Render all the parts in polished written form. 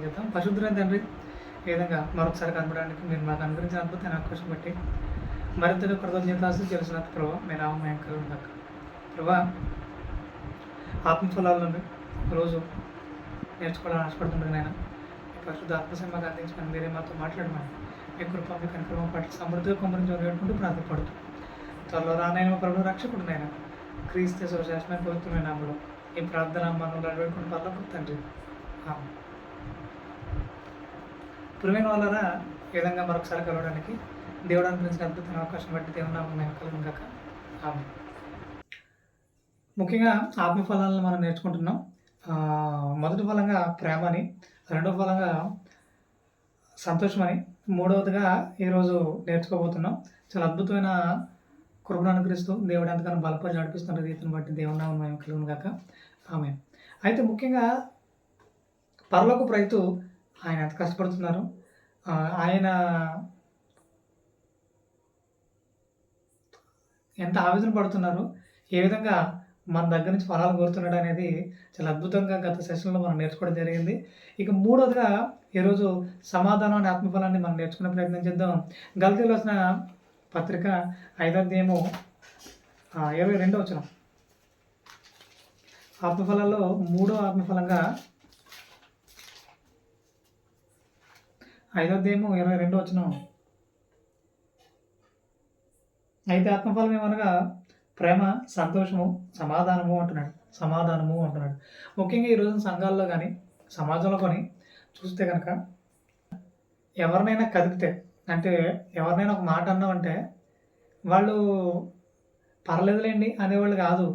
చేద్దాం. పరిశుద్ధులైన తండ్రి, ఈ విధంగా మరొకసారి కనపడడానికి మీరు మాకు అనుగ్రహించిన అద్భుతమైన అవకాశం బట్టి మరింతగా కృతజ్ఞతాస్తుతులు చెల్లిస్తున్నందుకు ప్రభావ మీ నామం మహిమ కలుగుగాక. ప్రభా, ఆత్మఫలాల నుండి రోజు నేర్చుకోవాలని ఆశపడుతుండగా నాయన, మీ పరిశుద్ధ ఆత్మసంగ మాకు అందించమని మీరే మాతో మాట్లాడమని మీ కృప మీ కనికరమ పట్ల సమృద్ధిగా కొమ్మరించి వేడుకుంటూ ప్రార్థపడుతూ త్వరలో రానైన ప్రభు రక్షకుడు నాయన క్రీస్తు శాశ్వతమైన పవిత్రమైన నామములో ఈ ప్రార్థన మనం వేడుకుంటూ పర్లకు తండ్రి. ప్రియమైన వాళ్ళరా, ఈ విధంగా మరొకసారి కలవడానికి దేవుడు అనుగ్రహించిన అద్భుతమైన అవకాశం బట్టి దేవుని నామం మేము కలుగుగాక. ముఖ్యంగా ఆత్మఫలాలను మనం నేర్చుకుంటున్నాం. మొదటి ఫలంగా ప్రేమని, రెండవ ఫలంగా సంతోషమని, మూడవదిగా ఈరోజు నేర్చుకోబోతున్నాం. చాలా అద్భుతమైన కృపను అనుగ్రహిస్తూ దేవుడు ఎంతగానో బలపరిచి నడిపిస్తున్న రీతిని బట్టి దేవుని నామం మేము కలుగుగాక. ఆమె అయితే ముఖ్యంగా పరలోకపు రైతు ఆయన ఎంత కష్టపడుతున్నారు, ఆయన ఎంత ఆవేదన పడుతున్నారు, ఏ విధంగా మన దగ్గర నుంచి ఫలాలు కోరుతున్నాడు అనేది చాలా అద్భుతంగా గత సెషన్లో మనం నేర్చుకోవడం జరిగింది. ఇక మూడవదిగా ఈరోజు సమాధానం అనే ఆత్మఫలాన్ని మనం నేర్చుకునే ప్రయత్నం చేద్దాం. గల్తీలో వచ్చిన పత్రిక 5వ అధ్యాయము 22వ వచనం. ఆత్మఫలాల్లో మూడో ఆత్మఫలంగా 5వ అధ్యాయము 22వ వచనం. అయితే ఆత్మఫలం ఏమనగా ప్రేమ, సంతోషము, సమాధానము అంటున్నాడు. ముఖ్యంగా ఈరోజు సంఘాల్లో కానీ సమాజంలో కానీ చూస్తే కనుక ఎవరినైనా కదిపితే, అంటే ఎవరినైనా ఒక మాట అన్నామంటే వాళ్ళు పర్లేదులేండి అనేవాళ్ళు కాదు,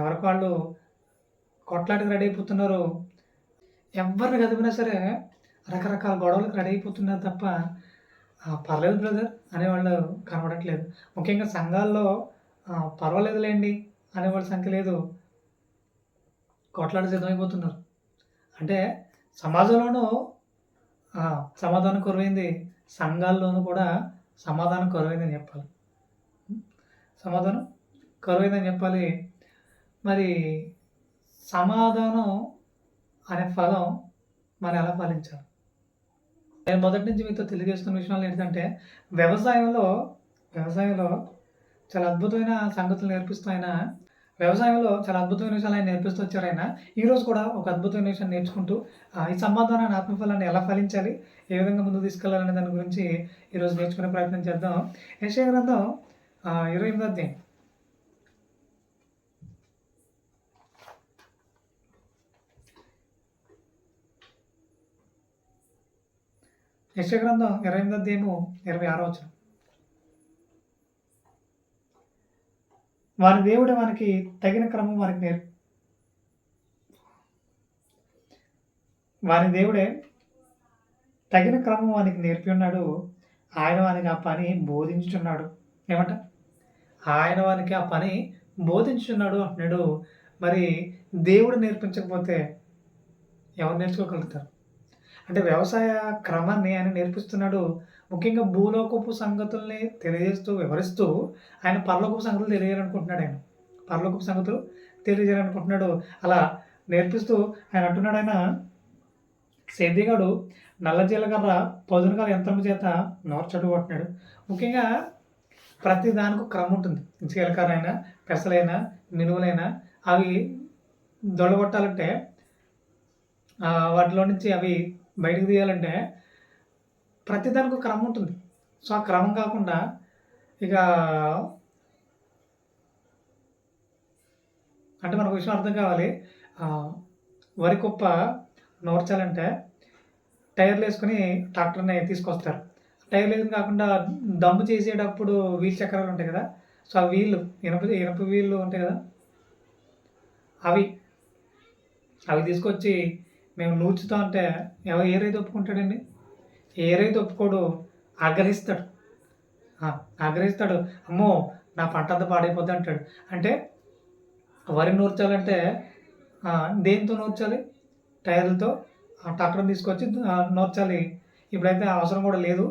ఎవరికి వాళ్ళు కొట్లాటకి రెడీ అయిపోతున్నారు. ఎవరిని కదిపినా సరే రకరకాల గొడవలకు రెడీ అయిపోతున్నారు తప్ప పర్లేదు బ్రదర్ అనేవాళ్ళు కనబడట్లేదు. ముఖ్యంగా సంఘాల్లో పర్వాలేదులేండి అనేవాళ్ళ సంఖ్య లేదు, కొట్లాట సిద్ధమైపోతున్నారు. అంటే సమాజంలోనూ సమాధానం కొరవైంది, సంఘాల్లోనూ కూడా సమాధానం కొరవైందని చెప్పాలి. సమాధానం కొరవైందని చెప్పాలి. మరి సమాధానం అనే ఫలం మరి ఎలా ఫలించాలి? నేను మొదటి నుంచి మీతో తెలియజేస్తున్న విషయాలు ఏంటంటే, వ్యవసాయంలో చాలా అద్భుతమైన సంగతులు నేర్పిస్తూ వ్యవసాయంలో చాలా అద్భుతమైన విషయాలు ఆయన నేర్పిస్తూ వచ్చారు. ఆయన ఈరోజు కూడా ఒక అద్భుతమైన విషయం నేర్చుకుంటూ ఈ సమాధానాన్ని, ఆత్మఫలాన్ని ఎలా ఫలించాలి, ఏ విధంగా ముందుకు తీసుకెళ్లాలనే దాని గురించి ఈరోజు నేర్చుకునే ప్రయత్నం చేద్దాం. యెషయా గ్రంథం 28వ అధ్యాయం. యెషయా గ్రంథం 28వ అధ్యాయము 26వ వచనం. వాని దేవుడే వానికి తగిన క్రమం వానికి నేర్పి ఉన్నాడు. ఆయన వానికి ఆ పని బోధించుచున్నాడు. ఏమంట? ఆయన వానికి ఆ పని బోధించుచున్నాడు అంటున్నాడు. మరి దేవుడు నేర్పించకపోతే ఎవరు నేర్చుకోగలుగుతారు? అంటే వ్యవసాయ క్రమాన్ని ఆయన నేర్పిస్తున్నాడు. ముఖ్యంగా భూలోకపు సంగతుల్ని తెలియజేస్తూ, వివరిస్తూ ఆయన పరలోకపు సంగతులు తెలియజేయాలనుకుంటున్నాడు. అలా నేర్పిస్తూ ఆయన అంటున్నాడు, ఆయన సేద్యగాడు నల్ల జీలకర్ర పదునుగల యంత్రం చేత నోర్చడు అంటున్నాడు. ముఖ్యంగా ప్రతి దానికి క్రమం ఉంటుంది. జీలకర్ర అయినా, పెసలైనా, మినువులైనా అవి దొడగొట్టాలంటే, వాటిలో నుంచి అవి బయటకు తీయాలంటే ప్రతిదానికి ఒక క్రమం ఉంటుంది. సో ఆ క్రమం కాకుండా ఇక అంటే మనకు విషయం అర్థం కావాలి. వరి కుప్ప నూర్చాలంటే టైర్లు వేసుకొని ట్రాక్టర్ని తీసుకొస్తారు. టైర్లు వేసుకుని కాకుండా దమ్ము చేసేటప్పుడు వీల్ చక్రాలు ఉంటాయి కదా, సో ఆ వీళ్ళు ఇనప వీళ్ళు ఉంటాయి కదా, అవి తీసుకొచ్చి మేము నూర్చుతా అంటే ఏ రైతు ఒప్పుకుంటాడండి? ఏ రైతు ఒప్పుకోడు, ఆగ్రహిస్తాడు. అమ్మో నా పంట అంతా పాడైపోద్ది అంటాడు. అంటే వరి నూర్చాలంటే దేంతో నూర్చాలి? టైర్లతో ట్రాక్టర్ తీసుకొచ్చి నూర్చాలి. ఇప్పుడైతే అవసరం కూడా లేదు,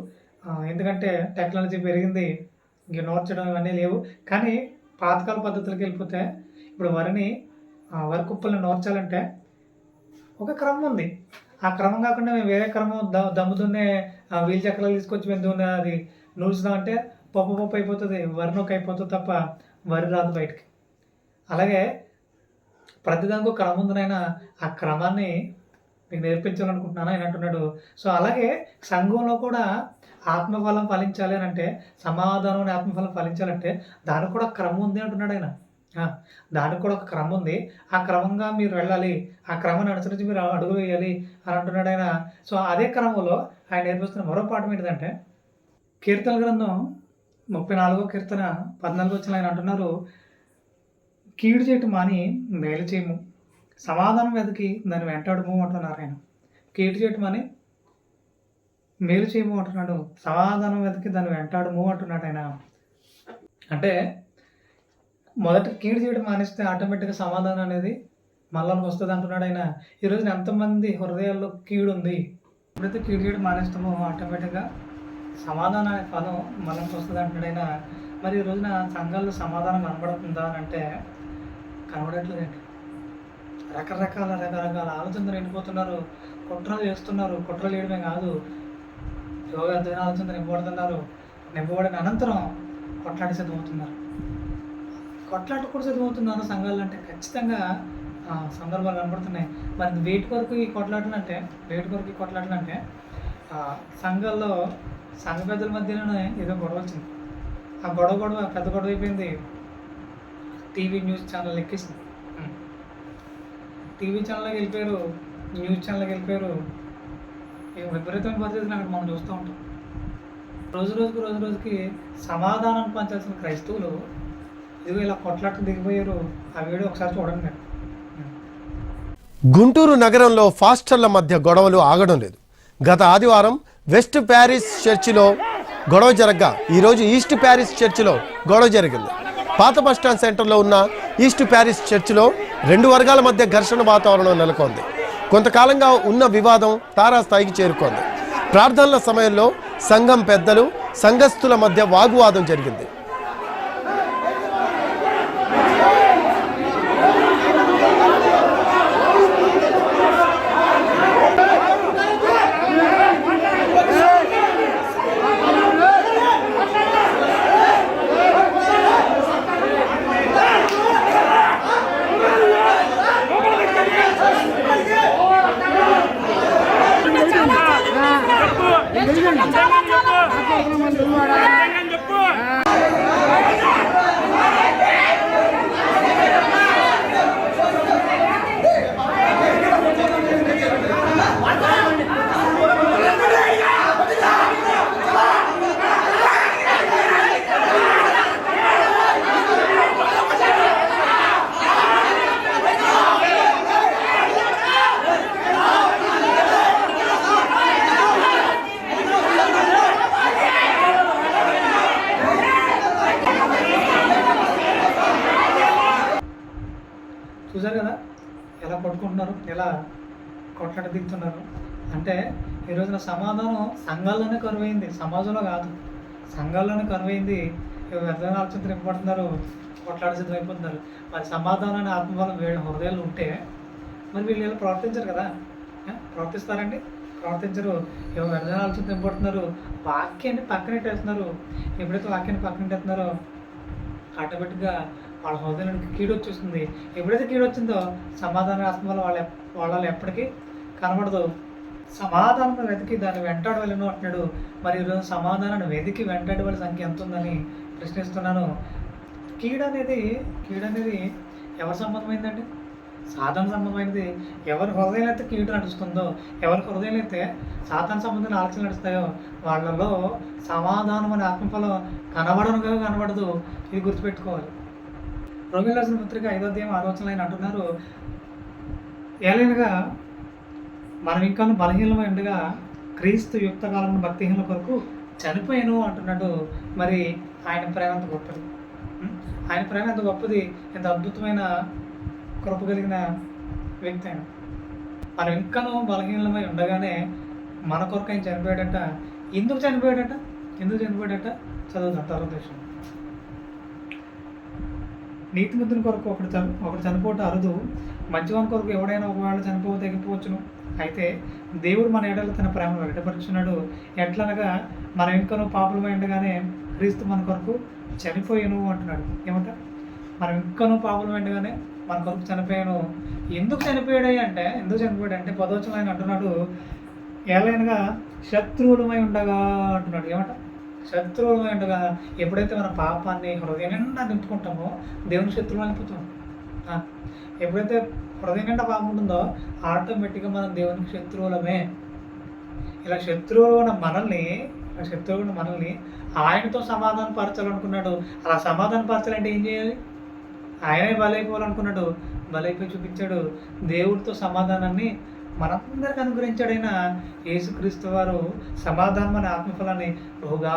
ఎందుకంటే టెక్నాలజీ పెరిగింది, ఇంక నూర్చడం ఇవన్నీ లేవు. కానీ పాతకాల పద్ధతులకు వెళ్ళిపోతే ఇప్పుడు వరి కుప్పల్ని నూర్చాలంటే ఒక క్రమం ఉంది. ఆ క్రమం కాకుండా మేము వేరే క్రమం దమ్ము దున్నే వీల్ చక్రాలు తీసుకొచ్చి మేము అది నూరుస్తామంటే పప్పు పప్పు అయిపోతుంది, వరి నొక్క అయిపోతుంది తప్ప వరి రాదు బయటికి. అలాగే ప్రతిదానికి ఒక క్రమం ఉందనైనా ఆ క్రమాన్ని మీకు నేర్పించాలనుకుంటున్నాను ఆయన అంటున్నాడు. సో అలాగే సంఘంలో కూడా ఆత్మఫలం ఫలించాలి అని అంటే, సమాధానం ఆత్మఫలం ఫలించాలంటే దానికి కూడా క్రమం ఉంది అంటున్నాడు ఆయన. దానికి కూడా ఒక క్రమం ఉంది. ఆ క్రమంగా మీరు వెళ్ళాలి, ఆ క్రమాన్ని అనుసరించి మీరు అడుగు వేయాలి అని అంటున్నాడు ఆయన. సో అదే క్రమంలో ఆయన నేర్పిస్తున్న మరో పాఠం ఏంటిదంటే, కీర్తన గ్రంథం 34వ కీర్తన 14 వచ్చిన ఆయన అంటున్నారు, కీడు చేయటం మాని మేలు చేయము, సమాధానం వెతికి దాన్ని వెంటాడము అంటున్నారు ఆయన. కీడు చేయటం అని మేలు చేయము అంటున్నాడు, సమాధానం వెతికి దాన్ని వెంటాడము అంటున్నాడు ఆయన. అంటే మొదట కీడు చేయడం మానేస్తే ఆటోమేటిక్గా సమాధానం అనేది మనలోకి వస్తుంది అంటున్నాడు ఆయన. ఈరోజున ఎంతమంది హృదయాల్లో కీడు ఉంది, ఎప్పుడైతే కీడు చేయడం మానేస్తామో ఆటోమేటిక్గా సమాధానం అనే పదం మనలోకి వస్తుంది అంటున్నాడు ఆయన. మరి ఈ రోజున సంఘాల్లో సమాధానం కనబడుతుందా అని అంటే కనబడట్లేదండి. రకరకాల ఆలోచనలు నిండిపోతున్నారు, కుట్రలు చేస్తున్నారు. కుట్రలు చేయడమే కాదు, యోగార్థమైన ఆలోచనలు నింపబడుతున్నారు. నింపబడిన అనంతరం కొట్లాడి సిద్ధమవుతున్నారు. కొట్లాట కూడా సిద్ధమవుతున్నారు సంఘాలు అంటే ఖచ్చితంగా సందర్భాలు కనబడుతున్నాయి. మరి వేటి కొరకు ఈ కొట్లాటలు అంటే సంఘాల్లో సంఘ పెద్దల మధ్యలోనే ఏదో గొడవ వచ్చింది. ఆ గొడవ పెద్ద గొడవ అయిపోయింది. టీవీ న్యూస్ ఛానల్ ఎక్కేసింది. టీవీ ఛానల్లోకి వెళ్ళిపోయారు, న్యూస్ ఛానల్కి వెళ్ళిపోయారు. విపరీతమైన పరిస్థితులు అక్కడ మనం చూస్తూ ఉంటాం. రోజుకి సమాధానం పంచాల్సిన క్రైస్తవులు ఇదిగో ఇలా కొట్లాటకు దిగిపోయారు. ఆ వీడియో ఒకసారి చూడండి మీరు. గుంటూరు నగరంలో ఫాస్టర్ల మధ్య గొడవలు ఆగడం లేదు. గత ఆదివారం వెస్ట్ ప్యారిస్ చర్చిలో గొడవ జరగగా ఈరోజు ఈస్ట్ ప్యారిస్ చర్చిలో గొడవ జరిగింది. పాత బస్టాండ్ సెంటర్లో ఉన్న ఈస్ట్ ప్యారిస్ చర్చిలో రెండు వర్గాల మధ్య ఘర్షణ వాతావరణం నెలకొంది. కొంతకాలంగా ఉన్న వివాదం తారాస్థాయికి చేరుకుంది. ప్రార్థనల సమయంలో సంఘం పెద్దలు సంఘస్థుల మధ్య వాగ్వాదం జరిగింది. చూసారు కదా ఎలా కొట్టుకుంటున్నారు, ఎలా కొట్లాట దిగుతున్నారు. అంటే ఈ రోజున సమాధానం సంఘాల్లోనే కరువైంది, సమాజంలో కాదు. సంఘాల్లోనే కరువైంది. వ్యర్థమైన ఆలోచన నింపబడుతున్నారు, కొట్లాట సిద్ధమైపోతున్నారు. మరి సమాధానాన్ని ఆత్మబలం వీళ్ళ హృదయాలు ఉంటే మరి వీళ్ళు ఇలా ప్రవర్తించరు కదా. ప్రవర్తిస్తారండి? ప్రవర్తించరు. వ్యర్థమైన ఆలోచన నింపబడుతున్నారు. వాక్యాన్ని పక్కనెట్టేస్తున్నారు. ఎప్పుడైతే వాక్యాన్ని పక్కనెట్టేస్తున్నారో ఆటోమేటిక్గా వాళ్ళ హృదయానికి కీడు వచ్చేస్తుంది. ఎప్పుడైతే కీడు వచ్చిందో సమాధాన ఆత్మలో వాళ్ళు ఎప్పటికీ కనబడదు. సమాధానం వెతికి దాన్ని వెంటాడవలను అంటున్నాడు. మరి ఈరోజు సమాధానాన్ని వెతికి వెంటాడే వాళ్ళ సంఖ్య ఎంత ఉందని ప్రశ్నిస్తున్నాను. కీడు అనేది ఎవరి సంబంధమైందండి? సాధారణ సంబంధమైనది. ఎవరి హృదయం అయితే కీడు నడుస్తుందో, ఎవరి హృదయం అయితే సాధారణ సంబంధమైన ఆలోచనలు నడుస్తాయో వాళ్ళలో సమాధానం అనే ఆత్మఫలం కనబడదు. ఇది గుర్తుపెట్టుకోవాలి. రోమియోలు రాసిన పత్రిక 5వ అధ్యాయం 6వ వచనంలో ఆయన అంటున్నారు, ఏలైనగా మనం ఇంకా బలహీనమై ఉండగా క్రీస్తు యుక్త కాలంలో భక్తిహీనుల కొరకు చనిపోయాను అంటున్నాడు. మరి ఆయన ప్రేమ ఎంత గొప్పది, ఆయన ప్రేమ ఎంత గొప్పది, ఎంత అద్భుతమైన కృప కలిగిన వ్యక్తి ఆయన. మనం ఇంకాను బలహీనమై ఉండగానే మన కొరకు ఆయన చనిపోయాడట. ఎందుకు చనిపోయాడట? చదువుతాం తర్వాత దేశం. నీతిమంతుని కొరకు ఒకటి చనిపోవటం అరుదు. మంచివాని కొరకు ఎవడైనా ఒకవేళ చనిపోవ తగ్గిపోవచ్చును. అయితే దేవుడు మన ఎడల తన ప్రేమను వ్యక్తపరుచున్నాడు. ఎట్లనగా మనం ఇంకనూ పాపులమై ఉండగానే క్రీస్తు మన కొరకు చనిపోయాను అంటున్నాడు. ఏమంట? మనం ఇంకనూ పాపులమై ఉండగానే మన కొరకు చనిపోయాను. ఎందుకు చనిపోయాడు అంటే, పదవచనంలో ఆయన అంటున్నాడు, ఏలైనగా శత్రువులమై ఉండగా అంటున్నాడు. ఏమంట? శత్రువులమై ఉండగా. ఎప్పుడైతే మన పాపాన్ని హృదయం నిండా నింపుకుంటామో దేవుని శత్రువులు అయిపోతాం. ఎప్పుడైతే హృదయం నిండా పాపం ఉంటుందో ఆటోమేటిక్గా మనం దేవునికి శత్రువులమే. ఇలా శత్రువులు ఉన్న మనల్ని ఆయనతో సమాధాన పరచాలనుకున్నాడు. అలా సమాధాన పరచాలంటే ఏం చేయాలి? ఆయనే బలైపోవాలనుకున్నాడు. బలైపోయి చూపించాడు. దేవుడితో సమాధానాన్ని మనందరికి అనుగ్రహించాడైన యేసుక్రీస్తు వారు సమాధానం అనే ఆత్మఫలాన్ని బహుగా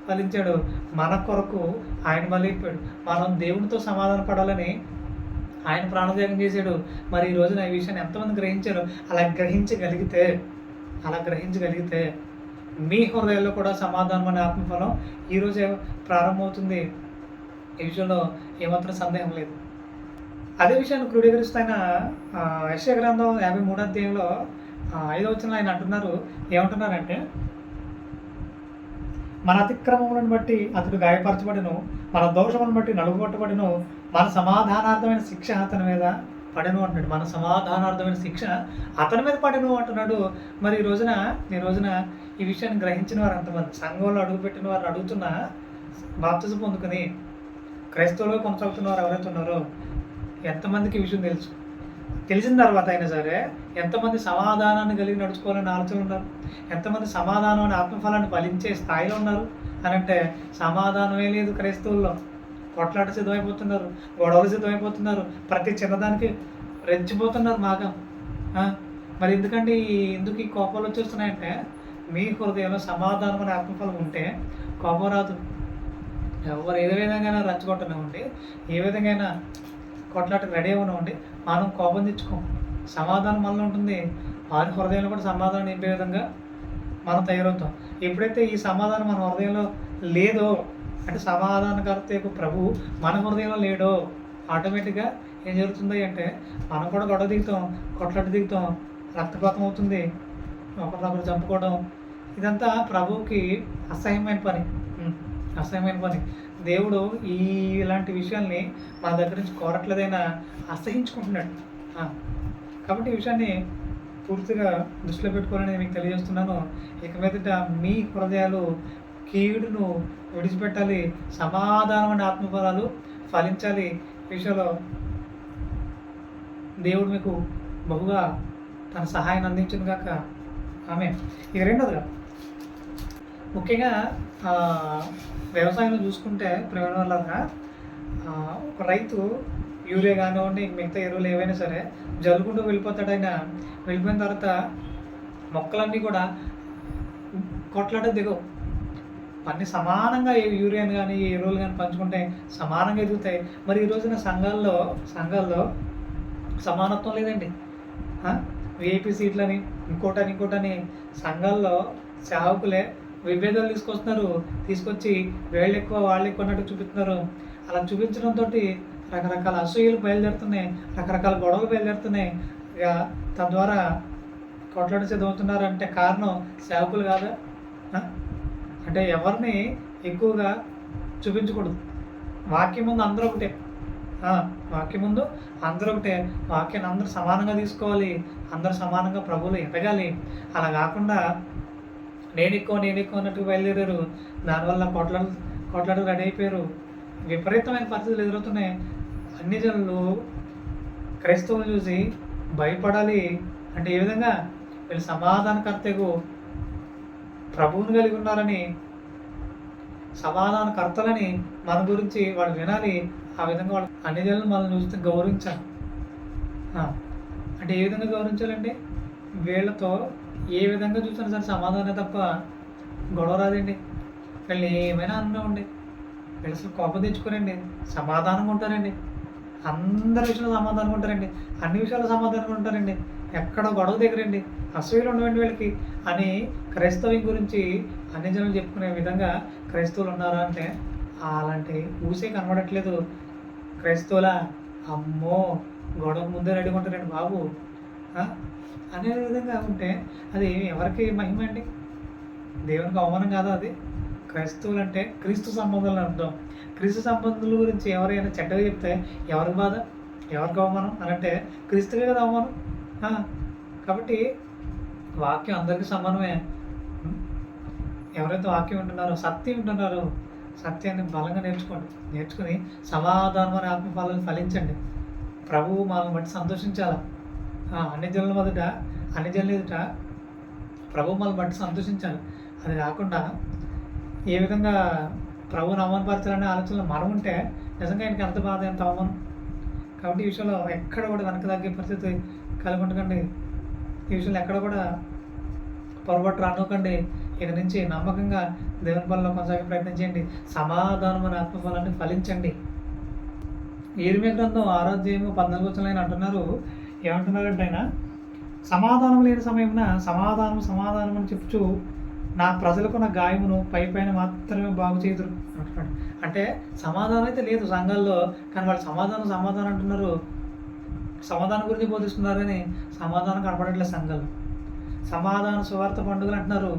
ఫలించాడు. మన కొరకు ఆయన బలైపోయాడు. మనం దేవునితో సమాధాన పడాలని ఆయన ప్రాణత్యాగం చేశాడు. మరి ఈ రోజున ఈ విషయాన్ని ఎంతమంది గ్రహించారు? అలా గ్రహించగలిగితే మీ హృదయాల్లో కూడా సమాధానం అనే ఆత్మఫలం ఈరోజే ప్రారంభమవుతుంది. ఈ విషయంలో ఏమాత్రం సందేహం లేదు. అదే విషయాన్ని క్రోడీకరిస్తున్న యెషయా గ్రంథం 53వ అధ్యాయంలో 5వ వచనంలో ఆయన అంటున్నారు. ఏమంటున్నారంటే, మన అతిక్రమములను బట్టి అతడు గాయపరచబడిను, మన దోషములను బట్టి నలుగుబట్టబడిను, మన సమాధానార్థమైన శిక్ష అతని మీద పడెను అంటున్నాడు. మన సమాధానార్థమైన శిక్ష అతని మీద పడెను అంటున్నాడు. మరి ఈ రోజున ఈ విషయాన్ని గ్రహించిన వారు అంతమంది, సంఘంలో అడుగుపెట్టిన వారు అడుగుతున్న బాప్తిజం పొందుకుని క్రైస్తవులుగా కొనసాగుతున్న వారు ఎవరైతే ఉన్నారో ఎంతమందికి ఈ విషయం తెలిసిన తర్వాత అయినా సరే ఎంతమంది సమాధానాన్ని కలిగి నడుచుకోవాలని ఆలోచన ఉన్నారు? ఎంతమంది సమాధానం అనే ఆత్మఫలాన్ని ఫలించే స్థాయిలో ఉన్నారు అని అంటే సమాధానమే లేదు. క్రైస్తవుల్లో కొట్లాట సిద్ధమైపోతున్నారు, గొడవలు సిద్ధమైపోతున్నారు, ప్రతి చిన్నదానికి రెచ్చిపోతున్నారు మాగా. మరి ఎందుకు ఈ కోపాలు వచ్చేస్తున్నాయంటే, మీ హృదయంలో సమాధానం అనే ఆత్మఫలం ఉంటే కోపం రాదు. ఎవరు ఏ విధంగా రెచ్చగొట్టనివ్వండి, ఏ విధంగా కొట్లాటకు రెడీ అవ్వనివ్వండి, మనం కోపం తెచ్చుకోం. సమాధానం మనలో ఉంటుంది. వారి హృదయంలో కూడా సమాధానం నింపే విధంగా మనం తయారవుతాం. ఎప్పుడైతే ఈ సమాధానం మన హృదయంలో లేదో, అంటే సమాధానకర్త యొక్క ప్రభు మన హృదయంలో లేడో, ఆటోమేటిక్గా ఏం జరుగుతుంది అంటే మనం కూడా గొడవ దిగుతాం, కొట్లాట దిగుతాం, రక్తపాతం అవుతుంది, ఒకరినొకరు చంపుకోవడం. ఇదంతా ప్రభువుకి అసహ్యమైన పని. దేవుడు ఇలాంటి విషయాల్ని మన దగ్గర నుంచి కోరట్లేదైనా అసహించుకుంటున్నాడు. కాబట్టి ఈ విషయాన్ని పూర్తిగా దృష్టిలో పెట్టుకోవాలని మీకు తెలియజేస్తున్నాను. ఇక మీదట మీ హృదయాలు కీడును విడిచిపెట్టాలి, సమాధానం అనే ఆత్మఫలాలు ఫలించాలి. ఈ విషయంలో దేవుడు మీకు బహుగా తన సహాయాన్ని అందించును గాక. ఆమేన్. ఇక రెండోదిగా ముఖ్యంగా వ్యవసాయంలో చూసుకుంటే ప్రేమ వల్ల ఒక రైతు యూరియా కానివ్వండి, మిగతా ఎరువులు ఏవైనా సరే జల్లుకుంటూ వెళ్ళిపోతాడు. ఆయన వెళ్ళిపోయిన తర్వాత మొక్కలన్నీ కూడా కొట్లాట దిగవు. అన్నీ సమానంగా యూరియాని కానీ ఎరువులు కానీ పంచుకుంటే సమానంగా ఎదుగుతాయి. మరి ఈ రోజున సంఘాల్లో సమానత్వం లేదండి. విఐపి సీట్లని ఇంకోటని సంఘాల్లో సేవకులే విభేదాలు తీసుకొచ్చి వీళ్ళు ఎక్కువ వాళ్ళు ఎక్కువ అన్నట్టు చూపిస్తున్నారు. అలా చూపించడంతో రకరకాల అసూయలు బయలుదేరుతున్నాయి, రకరకాల గొడవలు బయలుదేరుతున్నాయి. ఇక తద్వారా కొట్లాట సిద్ధమవుతున్నారు. అంటే కారణం సేవకులు కాదా? అంటే ఎవరిని ఎక్కువగా చూపించకూడదు. వాక్యం ముందు అందరూ ఒకటే. వాక్యాన్ని అందరూ సమానంగా తీసుకోవాలి, అందరూ సమానంగా ప్రభువులు ఎదగాలి. అలా కాకుండా నేను ఎక్కువ అన్నట్టుగా బయలుదేరారు. దానివల్ల కొట్లాడు రెడీ అయిపోయారు. విపరీతమైన పరిస్థితులు ఎదురవుతున్నాయి. అన్ని జనులు క్రైస్తవులు చూసి భయపడాలి. అంటే ఏ విధంగా? వీళ్ళు సమాధానకర్తకు ప్రభువుని కలిగి ఉన్నారని, సమాధానకర్తలని మన గురించి వాళ్ళు వినాలి. ఆ విధంగా వాళ్ళు అన్ని జనులు మనల్ని చూస్తే గౌరవించాలి. అంటే ఏ విధంగా గౌరవించాలంటే వీళ్ళతో ఏ విధంగా చూసినా సరే సమాధానం తప్ప గొడవ రాదండి. వీళ్ళు ఏమైనా అన్నామండి, వీళ్ళు అసలు కోపం తెచ్చుకోరండి, సమాధానంగా ఉంటారండి. అందరి విషయంలో సమాధానంగా ఉంటారండి, అన్ని విషయాల్లో సమాధానంగా ఉంటారండి. ఎక్కడ గొడవ దగ్గరండి, అసూయలు ఉండవండి వీళ్ళకి అని క్రైస్తవం గురించి అన్ని జనాలు చెప్పుకునే విధంగా క్రైస్తవులు ఉన్నారా అంటే అలాంటి ఊసే కనబడట్లేదు. క్రైస్తవుల అమ్మో గొడవ ముందే రెడీగా ఉంటారండి బాబు. ఆ? అనే విధంగా ఉంటే అది ఎవరికి మహిమ అండి? దేవునికి అవమానం కాదా అది? క్రైస్తవులు అంటే క్రీస్తు సంబంధాలు అర్థం. క్రీస్తు సంబంధుల గురించి ఎవరైనా చెడ్డగా చెప్తే ఎవరికి బాధ? ఎవరికి అవమానం? అనంటే క్రీస్తుకే కదా అవమానం. ఆ! కాబట్టి వాక్యం అందరికీ సమానమే. హ్మ్. ఎవరైతే వాక్యం వింటున్నారో, సత్యం వింటున్నారో, సత్యాన్ని బలంగా నేర్చుకోండి. నేర్చుకొని సమాధానం అనే ఆత్మఫలాలను ఫలించండి. ప్రభువు మనల్ని బట్టి సంతోషించాలా. అన్ని జనుల మొదట, అన్ని జనుల ఎదుట ప్రభువు మనల్ని బట్టి సంతోషించాలి. అది కాకుండా ఏ విధంగా ప్రభువుని అవమానపరచాలనే ఆలోచనలో మనం ఉంటే నిజంగా ఆయనకి ఎంత బాధ, ఎంత అవమానం. కాబట్టి ఈ విషయంలో ఎక్కడ కూడా వెనక్కి తగ్గే పరిస్థితి కలిగి ఉండకండి. ఈ విషయంలో ఎక్కడ కూడా పొరపాటు రానివ్వకండి. ఇక నుంచి నమ్మకంగా దేవుని పనిలో కొనసాగే ప్రయత్నం చేయండి. సమాధానం అనే ఆత్మఫలాన్ని ఫలించండి. ఇర్మియా గ్రంథం 6వ అధ్యాయము 14వ వచనంలో అంటున్నారు. ఏమంటున్నారంటే ఆయన, సమాధానం లేని సమయమున సమాధానం సమాధానం అని చెప్పుచు నా ప్రజలకు నా గాయమును పైపైన మాత్రమే బాగు చేయుదురు అంటున్నాడు. అంటే సమాధానం అయితే లేదు సంఘాల్లో, కానీ వాళ్ళు సమాధానం సమాధానం అంటున్నారు. సమాధానం గురించి బోధిస్తున్నారు కానీ సమాధానం కనపడట్లేదు సంఘాలు. సమాధాన సువార్త పండుగలు అంటున్నారు.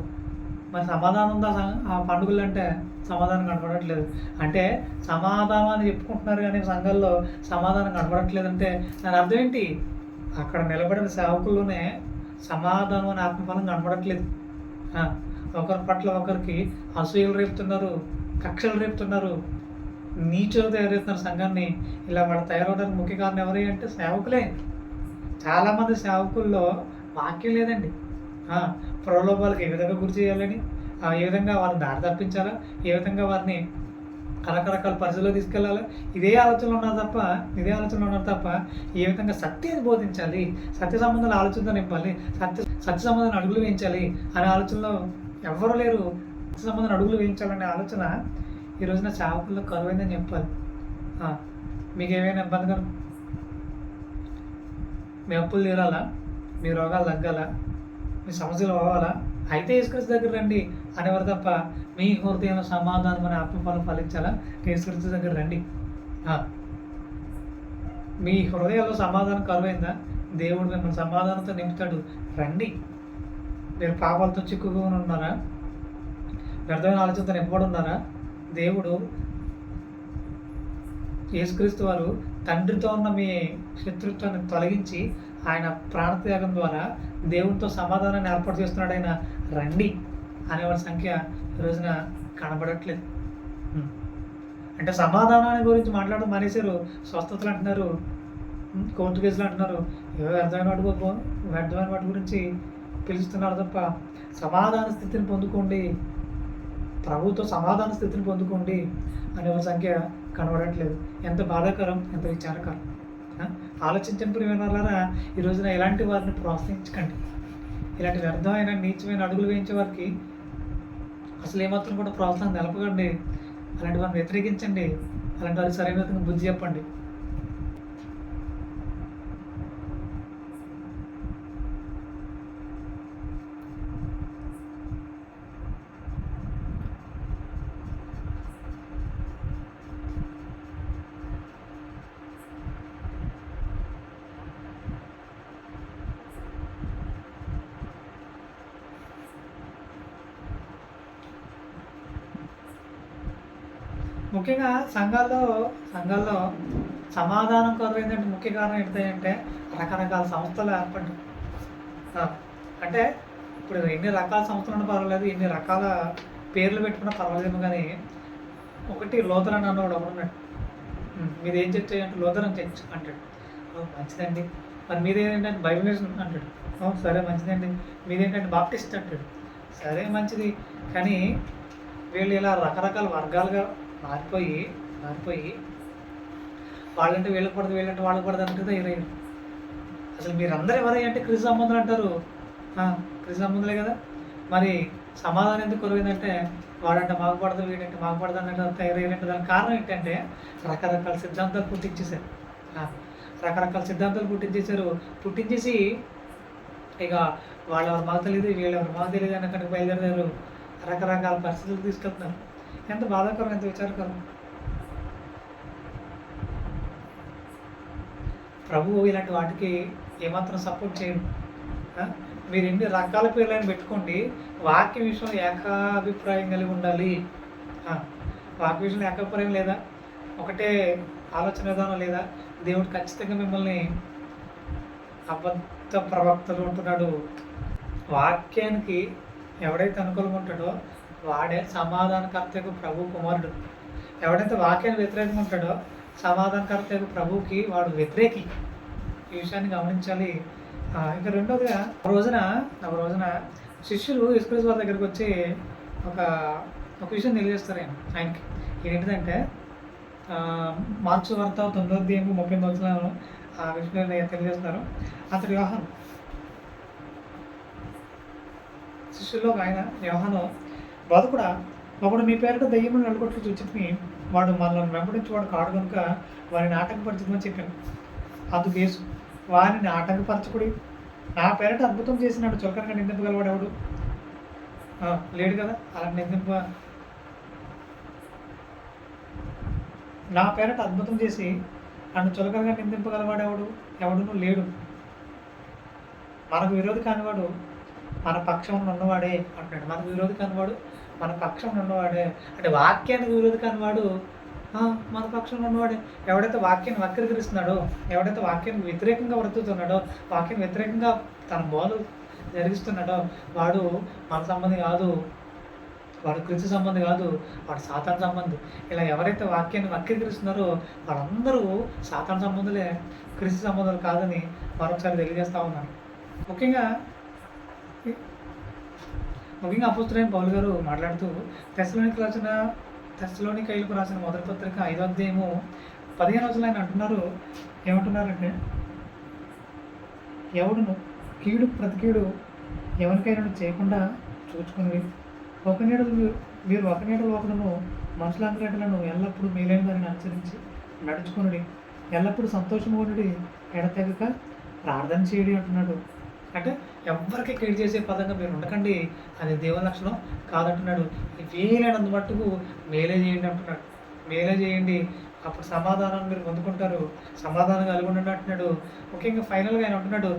మరి సమాధానం ఉందా ఆ పండుగలు అంటే? సమాధానం కనపడట్లేదు. అంటే సమాధానాన్ని చెప్పుకుంటున్నారు కానీ సంఘాల్లో సమాధానం కనపడట్లేదు అంటే దాని అర్థం ఏంటి? అక్కడ నిలబడిన సేవకుల్లోనే సమాధానం అనే ఆత్మఫలం కనపడట్లేదు. ఒకరి పట్ల ఒకరికి అసూయలు రేపుతున్నారు, కక్షలు రేపుతున్నారు, నీచులు తయారవుతున్నారు సంఘాన్ని. ఇలా వాళ్ళు తయారవడానికి ముఖ్య కారణం ఎవరు అంటే సేవకులే. చాలామంది సేవకుల్లో వాక్యం లేదండి. ప్రలోభాలకు ఏ విధంగా గురి చేయాలని, ఏ విధంగా వారిని దారి తప్పించాలా, ఏ విధంగా వారిని రకరకాల పరిస్థితుల్లో తీసుకెళ్లాలా, ఇదే ఆలోచనలో ఉన్నారు తప్ప ఏ విధంగా సత్యాన్ని బోధించాలి, సత్య సంబంధాలు ఆలోచనతో నింపాలి, సత్య సంబంధాన్ని అడుగులు వేయించాలి అనే ఆలోచనలో ఎవరు లేరు. సత్య సంబంధాన్ని అడుగులు వేయించాలనే ఆలోచన ఈ రోజున సేవకుల్లో కరువైందని చెప్పాలి. మీకు ఏమైనా ఇబ్బంది కను, మీ అప్పులు తీరాలా, మీ రోగాలు తగ్గాలా, మీ సమస్యలు అవ్వాలా, అయితే యేసుక్రీస్తు దగ్గర రండి అనేవారు తప్ప మీ హృదయంలో సమాధానం అనే ఆత్మఫలం ఫలించాలా, యేసుక్రీస్తు దగ్గర రండి. మీ హృదయంలో సమాధానం కరువైందా? దేవుడు మిమ్మల్ని సమాధానంతో నింపుతాడు. రండి. మీరు పాపాలతో చిక్కుకొని ఉన్నారా? వ్యర్థమైన ఆలోచనతో నింపబడి ఉన్నారా? దేవుడు యేసుక్రీస్తు వారు తండ్రితో ఉన్న మీ శత్రుత్వాన్ని తొలగించి ఆయన ప్రాణత్యాగం ద్వారా దేవునితో సమాధానాన్ని ఏర్పాటు చేస్తున్నాడు. ఆయన రండి అనేవాడి సంఖ్య ఈ రోజున కనబడట్లేదు. అంటే సమాధానాన్ని గురించి మాట్లాడడం మానేశారు. స్వస్థతలు అంటున్నారు, కోర్టు కేసులు అంటున్నారు, ఏవో వ్యర్థమైన వాటి గురించి పిలుస్తున్నారు తప్ప సమాధాన స్థితిని పొందుకోండి, ప్రభుతో సమాధాన స్థితిని పొందుకోండి అనేవారి సంఖ్య కనబడట్లేదు. ఎంత బాధాకరం, ఎంత విచారకరం. ఆలోచించని ప్రియమైనవారా, ఈ రోజున ఇలాంటి వారిని ప్రోత్సహించకండి. ఇలాంటి వ్యర్థమైన నీచమైన అడుగులు వేయించే వారికి అసలు ఏమాత్రం కూడా ప్రోత్సాహం నిలపకండి. అలాంటి వారిని వ్యతిరేకించండి. అలాంటి వారికి సరైన విధంగా బుద్ధి చెప్పండి. ముఖ్యంగా సంఘాల్లో సమాధానం కరువైందంటే ముఖ్య కారణం ఏంటంటే రకరకాల సంస్థలు ఏర్పడ్డాయి. అంటే ఇప్పుడు ఎన్ని రకాల సంస్థలు ఉన్నా పర్వాలేదు, ఎన్ని రకాల పేర్లు పెట్టుకున్నా పర్వాలేదు, కానీ ఒకటి లోతరన్ అన్నవాడు ఒకడున్నాడు. మీది ఏం చర్చ అంటే లోతరన్ చర్చ్ అంటాడు. మంచిదండి. మరి మీదేంటంటే బైబిల్ అంటాడు. సరే మంచిదండి. మీదేంటంటే బాప్టిస్ట్ అంటాడు. సరే మంచిది. కానీ వీళ్ళు ఇలా రకరకాల వర్గాలుగా మారిపోయి వాళ్ళంటే వీళ్ళకి పడదు, వీళ్ళంటే వాళ్ళకి పడదు అంటే ఇరవై. అసలు మీరందరూ ఎవరై అంటే క్రీస్తు సంబంధులు అంటారు. క్రీస్తు సంబంధులే కదా. మరి సమాధానం ఎందుకు కొరవైందంటే వాడంటే మాకు పడదు, వీడంటే మాకు పడదు అన్నట్టు తయారయ్యారంటే దానికి కారణం ఏంటంటే రకరకాల సిద్ధాంతాలు పుట్టించేసి ఇక వాళ్ళెవరు మాకు తెలియదు, వీళ్ళెవరు మాకు తెలియదు అన్నక్కడికి బయలుదేరారు. రకరకాల పరిస్థితులు తీసుకెళ్తున్నారు. ఎంత బాధాకరం, ఎంత విచారకరం. ప్రభువు ఇలాంటి వాటికి ఏమాత్రం సపోర్ట్ చేయడు. ఆ? మీరు ఎన్ని రకాల పేర్లను పెట్టుకోండి, వాక్య విషయంలో ఏకాభిప్రాయం కలిగి ఉండాలి. ఆ, వాక్య విషయంలో ఏకాభిప్రాయం లేదా, ఒకటే ఆలోచన విధానం లేదా, దేవుడు ఖచ్చితంగా మిమ్మల్ని అబద్ధ ప్రవక్తలు ఉంటున్నాడు. వాక్యానికి ఎవడైతే అనుకూలంగా ఉంటాడో వాడే సమాధానకర్తకు ప్రభు కుమారుడు. ఎవడైతే వాక్యానికి వ్యతిరేకంగా ఉంటాడో సమాధానకర్తకు ప్రభుకి వాడు వ్యతిరేకి. ఈ విషయాన్ని గమనించాలి. ఇంకా రెండోదిగా ఒక రోజున శిష్యులు యేసుక్రీస్తు వారి దగ్గరికి వచ్చి ఒక విషయం తెలియజేస్తారు ఆయనకి. ఏంటిదంటే మార్క్స్ వార్త 9వ అధ్యాయం 38వ వచనంలో ఆ విషయం తెలియజేస్తున్నారు. అతడు యోహాను, శిష్యుల్లో ఒక ఆయన యోహాను, బతుకుడా ఒకడు మీ పేరిట దయ్యమును నలుగొట్టు చూచి వాడు మనల్ని వెంబడించి వాడు కాడు కనుక వారిని ఆటంకపరచమని చెప్పాను. అందుకు యేసు, వారిని ఆటంకపరచకుడి, నా పేరిట అద్భుతం చేసినాడు చులకనగా నిందింపగలవాడు ఎవడు? లేడు కదా. అలా నా పేరిట అద్భుతం చేసి నన్ను చులకనగా నిందింపగలవాడు ఎవడును లేడు. మనకు విరోధి కానివాడు మన పక్షం ఉన్నవాడే అంటున్నాడు. మనకు విరోధి కానివాడు మన పక్షం ఉన్నవాడే అంటే వాక్యానికి విరోధి కానివాడు మన పక్షంలో ఉన్నవాడే. ఎవడైతే వాక్యాన్ని వక్రీకరిస్తున్నాడో, ఎవడైతే వాక్యానికి వ్యతిరేకంగా బ్రతుకుతున్నాడో, వాక్యానికి వ్యతిరేకంగా తన బోధలు జరిగిస్తున్నాడో వాడు మన సంబంధి కాదు, వాడు క్రీస్తు సంబంధి కాదు, వాడు సాతాను సంబంధి. ఇలా ఎవరైతే వాక్యాన్ని వక్రీకరిస్తున్నారో వాళ్ళందరూ సాతాను సంబంధులే, క్రీస్తు సంబంధాలు కాదని మరొకసారి తెలియజేస్తూ ఉన్నారు. ముఖ్యంగా అపోస్తలుడైన పౌలు గారు మాట్లాడుతూ తెస్సలోనికైలకు రాసిన మొదటి పత్రిక 5వ అధ్యాయము 15వ వచనంలో ఆయన అంటున్నారు. ఏమంటున్నారంటే, ఎవడును కీడు ప్రతికీడు ఎవరికైనా చేయకుండా చూసుకుని మీరు ఒక నీడలు ఒకడును మనుషులందరిలను ఎల్లప్పుడూ మేలైన దానిని అనుసరించి నడుచుకుని ఎల్లప్పుడూ సంతోషంగా ఉండి ఎడతెగక ప్రార్థన చేయడి అంటున్నాడు. అంటే ఎవరికి కీడు చేసే పదంగా మీరు ఉండకండి, అది దేవుని లక్షణం కాదంటున్నాడు. వీలైనంత మట్టుకు మేలే చేయండి అంటున్నాడు. మేలే చేయండి, అప్పుడు సమాధానాన్ని మీరు పొందుకుంటారు, సమాధానం కలిగి ఉండండి అంటున్నాడు. ముఖ్యంగా ఫైనల్గా ఆయన అంటున్నాడు,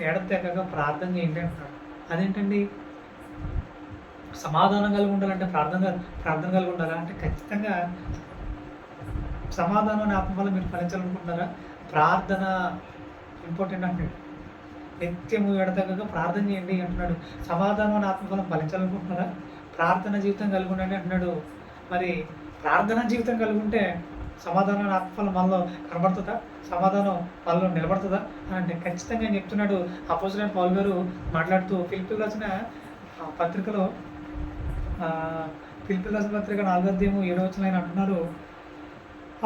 ఎడతెగక ప్రార్థన చేయండి అంటున్నాడు. అదేంటండి, సమాధానం కలిగి ఉండాలంటే ప్రార్థన కలిగి ఉండాలా అంటే ఖచ్చితంగా సమాధానం అనే ఆత్మ వల్ల మీరు ఫలించాలనుకుంటున్నారా? ప్రార్థన ఇంపార్టెంట్ అంటున్నాడు. నిత్యము ఎడతెగక ప్రార్థన చేయండి అంటున్నాడు. సమాధానం అనే ఆత్మఫలం ఫలించాలనుకుంటున్నారా? ప్రార్థన జీవితం కలిగి ఉండండి అంటున్నాడు. మరి ప్రార్థన జీవితం కలిగి ఉంటే సమాధానం ఆత్మఫలం మనలో కనబడుతుందా? సమాధానం మనలో నిలబడుతుందా అని అంటే ఖచ్చితంగా అని చెప్తున్నాడు అపోస్తలుడైన పౌలు గారు మాట్లాడుతూ. ఫిలిప్పీయులకు రాసిన పత్రికలో ఫిలిప్పీయులకు రాసిన పత్రిక 4వ అధ్యాయం 7వ వచనంలో ఆయన అంటున్నారు,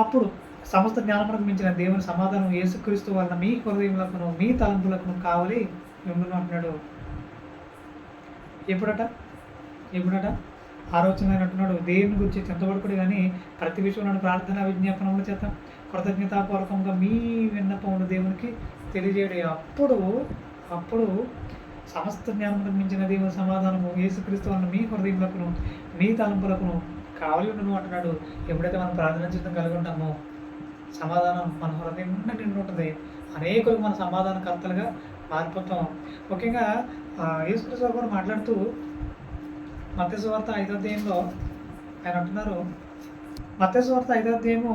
అప్పుడు సమస్త జ్ఞానమునకు మించిన దేవుని సమాధానం యేసుక్రీస్తు వలన మీ హృదయములకును మీ తలంపులకును కావాలి ఉండును అంటున్నాడు. ఎప్పుడట 6వ వచనంలో అంటున్నాడు, దేవుని గురించి చింతపడకుడు కానీ ప్రతి విషయంలో ప్రార్థన విజ్ఞాపనముల చేత కృతజ్ఞతాపూర్వకంగా మీ విన్నపములు దేవునికి తెలియజేయడం. అప్పుడు సమస్త జ్ఞానమునకు మించిన దేవుని సమాధానము యేసుక్రీస్తు వలన మీ హృదయములకును మీ తలంపులకును కావాలి ఉండును అంటున్నాడు. ఎప్పుడైతే మనం ప్రార్థన జీవితం కలిగి ఉంటామో సమాధానం మన హృదయం నిండి ఉంటుంది. అనేకులకు మన సమాధానకర్తలుగా మారిపోతాం. ముఖ్యంగా యేసుక్రీస్తు కూడా మాట్లాడుతూ మత్తయి సువార్త 5వ అధ్యాయంలో ఆయన అంటున్నారు, మత్తయి సువార్త 5వ అధ్యాయము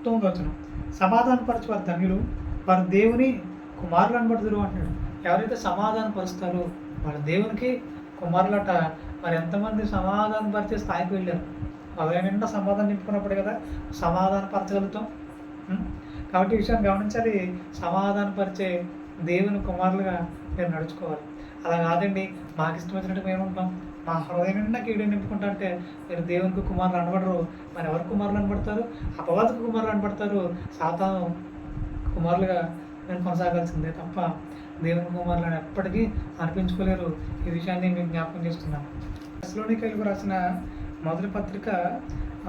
9వ వచనం, సమాధానపరచువారు ధన్యులు, వారు దేవుని కుమారులు అనబడుదురు అంటున్నాడు. ఎవరైతే సమాధానపరుస్తారో వాళ్ళ దేవునికి కుమారులట. మరి ఎంతమంది సమాధానపరిచే స్థాయికి వెళ్ళారు? హృదయం నిండా సమాధానం నింపుకున్నప్పుడు కదా సమాధానపరచగలుగుతాం. కాబట్టి ఈ విషయాన్ని గమనించాలి. సమాధానపరిచే దేవుని కుమారులుగా మీరు నడుచుకోవాలి. అలా కాదండి, మాకు ఇష్టం వచ్చినట్టు మేము ఉంటాం, మా హృదయం నిండా కీడు నింపుకుంటా అంటే మీరు దేవునికి కుమారులు అనబడరు. మరి ఎవరు కుమారులు అనబడతారు? అపవాదకు కుమారులు అనబడతారు. సాతాను కుమారులుగా మీరు కొనసాగాల్సిందే తప్ప దేవుని కుమారులను ఎప్పటికీ అనిపించుకోలేరు. ఈ విషయాన్ని మీకు జ్ఞాపకం చేస్తున్నాను. తెస్సలోనికైలకు రాసిన మొదటి పత్రిక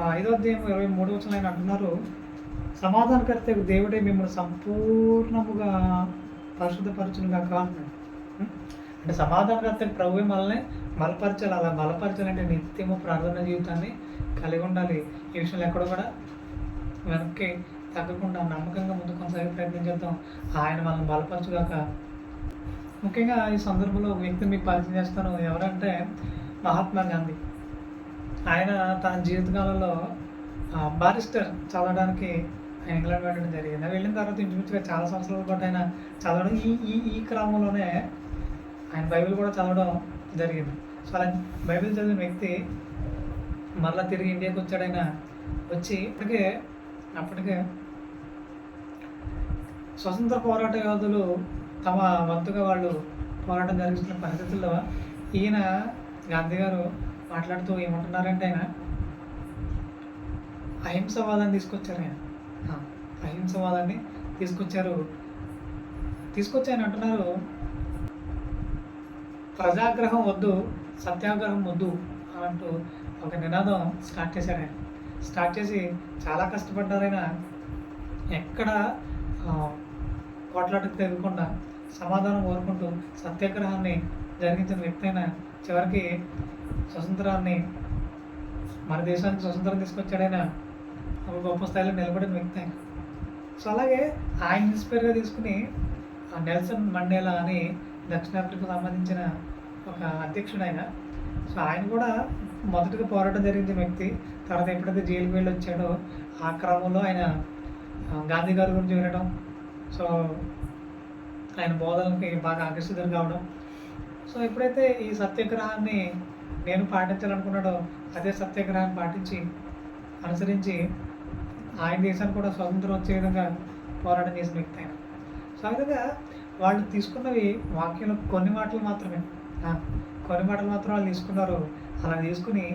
5వ అధ్యాయం 23వ వచనంలో ఆయన అంటున్నారు, సమాధానకర్త దేవుడే మిమ్మల్ని సంపూర్ణముగా పరిశుద్ధపరచునుగా అంటున్నాడు. అంటే సమాధానకర్త ప్రభువే మనల్ని బలపరచాలి. అలా బలపరచాలంటే నిత్యము ప్రార్థన జీవితాన్ని కలిగి ఉండాలి. ఈ విషయంలో ఎక్కడ కూడా వెనక్కి తగ్గకుండా నమ్మకంగా ముందు కొనసాగే ప్రయత్నం చేద్దాం. ఆయన మనల్ని బలపరచుగాక. ముఖ్యంగా ఈ సందర్భంలో ఒక వ్యక్తిని మీకు పరిచయం చేస్తాను. ఎవరంటే మహాత్మా గాంధీ. ఆయన తన జీవితకాలంలో బారిస్టర్ చదవడానికి ఆయన ఇంగ్లాండ్ వెళ్ళడం జరిగింది. వెళ్ళిన తర్వాత ఇంచుమించుగా చాలా సంవత్సరాల పాటు ఆయన చదవడం ఈ ఈ ఈ క్రమంలోనే ఆయన బైబిల్ కూడా చదవడం జరిగింది. సో అలా బైబిల్ చదివిన వ్యక్తి మరలా తిరిగి ఇండియాకి వచ్చాడు. ఆయన వచ్చి అప్పటికే స్వతంత్ర పోరాట యోధులు తమ వంతుగా వాళ్ళు పోరాటం జరిగిస్తున్న పరిస్థితుల్లో ఈయన గాంధీ గారు మాట్లాడుతూ ఏమంటున్నారంటే, ఆయన అహింసవాదాన్ని తీసుకొచ్చారు. అహింసవాదాన్ని తీసుకొచ్చి ఆయన అంటున్నారు, ప్రజాగ్రహం వద్దు, సత్యాగ్రహం వద్దు అంటూ ఒక నినాదం స్టార్ట్ చేశాడు. ఆయన స్టార్ట్ చేసి చాలా కష్టపడ్డారు. ఆయన ఎక్కడ పోట్లాటకు తెగకుండా సమాధానం కోరుకుంటూ సత్యాగ్రహాన్ని జరిగించిన వ్యక్తి అయినా చివరికి స్వతంత్రాన్ని, మన దేశానికి స్వతంత్రం తీసుకొచ్చాడైనా ఒక గొప్ప స్థాయిలో నిలబడిన వ్యక్తి ఆయన. సో అలాగే ఆయన ఇన్స్పైర్గా తీసుకుని నెల్సన్ మండేలా అని దక్షిణాఫ్రికాకు సంబంధించిన ఒక అధ్యక్షుడు ఆయన. సో ఆయన కూడా మొదటగా పోరాటం జరిగించిన వ్యక్తి. తర్వాత ఎప్పుడైతే జైలుకి వెళ్ళి వచ్చాడో ఆ క్రమంలో ఆయన గాంధీ గారి గురించి వినడం, సో ఆయన బోధనలకి బాగా ఆకర్షితులు కావడం. సో ఎప్పుడైతే ఈ సత్యాగ్రహాన్ని నేను పాటించాలనుకున్నాడో అదే సత్యాగ్రహాన్ని పాటించి అనుసరించి ఆయన దేశానికి కూడా స్వతంత్రం వచ్చే విధంగా పోరాటం చేసిన వ్యక్తి ఆయన. సో ఆ విధంగా వాళ్ళు తీసుకున్నవి వాక్యంలో కొన్ని మాటలు మాత్రమే వాళ్ళు తీసుకున్నారు. అలా తీసుకుని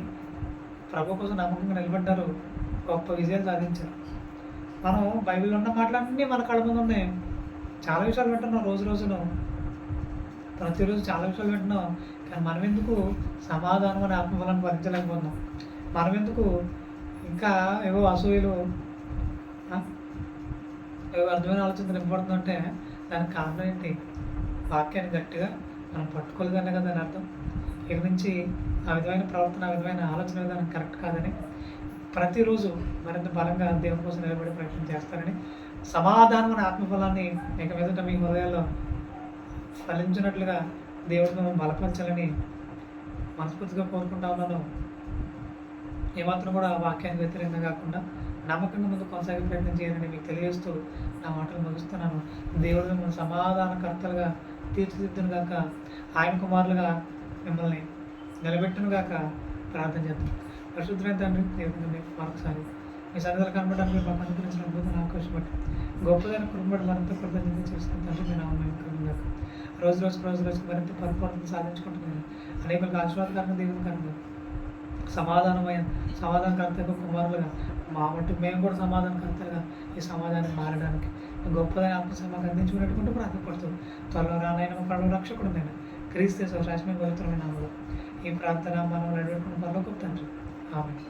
ప్రభు కోసం నమ్మకంగా నిలబడ్డారు, గొప్ప విజయాలు సాధించారు. మనం బైబిల్లో ఉన్న మాటలన్నీ మన కళ్ళ ముందు ఉన్నాయి. చాలా విషయాలు వింటున్నాం, రోజును ప్రతిరోజు చాలా విషయాలు వింటున్నాం. కానీ మనం ఎందుకు సమాధానం అనే ఆత్మఫలాన్ని భరించలేకపోతున్నాం? మనం ఎందుకు ఇంకా ఏవో అసూయలు, ఏవో అర్థమైన ఆలోచన నింపడుతుందంటే దానికి కారణం ఏంటి? వాక్యాన్ని గట్టిగా మనం పట్టుకోలేదనే కదా దాని అర్థం. ఇక నుంచి ఆ విధమైన ప్రవర్తన, ఆ విధమైన ఆలోచన విధానం కరెక్ట్ కాదని ప్రతిరోజు మరింత బలంగా దేవుని కోసం నిలబడే ప్రయత్నం చేస్తారని, సమాధానం అనే ఆత్మఫలాన్ని ఇక మీదట మీ హృదయాల్లో ఫలించినట్లుగా దేవుడు మిమ్మల్ని బలపరచాలని మనస్ఫూర్తిగా కోరుకుంటా ఉన్నాను. ఏమాత్రం కూడా వాక్యానికి వ్యతిరేకంగా కాకుండా నమ్మకంగా ముందు కొనసాగే ప్రయత్నం చేయాలని మీకు తెలియజేస్తూ నా మాటలు ముగిస్తున్నాను. దేవుడు మిమ్మల్ని సమాధానకర్తలుగా తీర్చిదిద్దును గాక, ఆయన కుమారులుగా మిమ్మల్ని నిలబెట్టును గాక ప్రార్థన చేద్దాం. పరిశుద్ధమైన తండ్రి, దేవుని మరొకసారి మీ సన్నిధిలో కనబడడానికి మాకు అనుగ్రహించిన అద్భుతాన్ని ఆకర్షపట్టి గొప్పదైన కుటుంబం మరింత కృతజ్ఞత చేసుకుని తండ్రి మీ నామం గాక రోజు మరింత పరిపూర్ణత సాధించుకుంటున్నాను. అనేకులకు ఆశీర్వాదకరంగా దేవుని కనుక సమాధానకర్తగా కుమారులుగా మా మట్టుకు మేము కూడా సమాధానకర్తలుగా ఈ సమాధానం మారడానికి గొప్పదైన ఆత్మసమాగా అందించుకున్నట్టుకుంటూ ప్రార్థపడుతూ త్వరలో రానైనా మా ప్రభు రక్షకుడు నేను క్రీస్తు శాశ్వతమైన పవిత్రమైన నామములో ఈ ప్రార్థన మనం నడిపెట్టుకున్న పరలోకపు తండ్రి. ఆమేన్.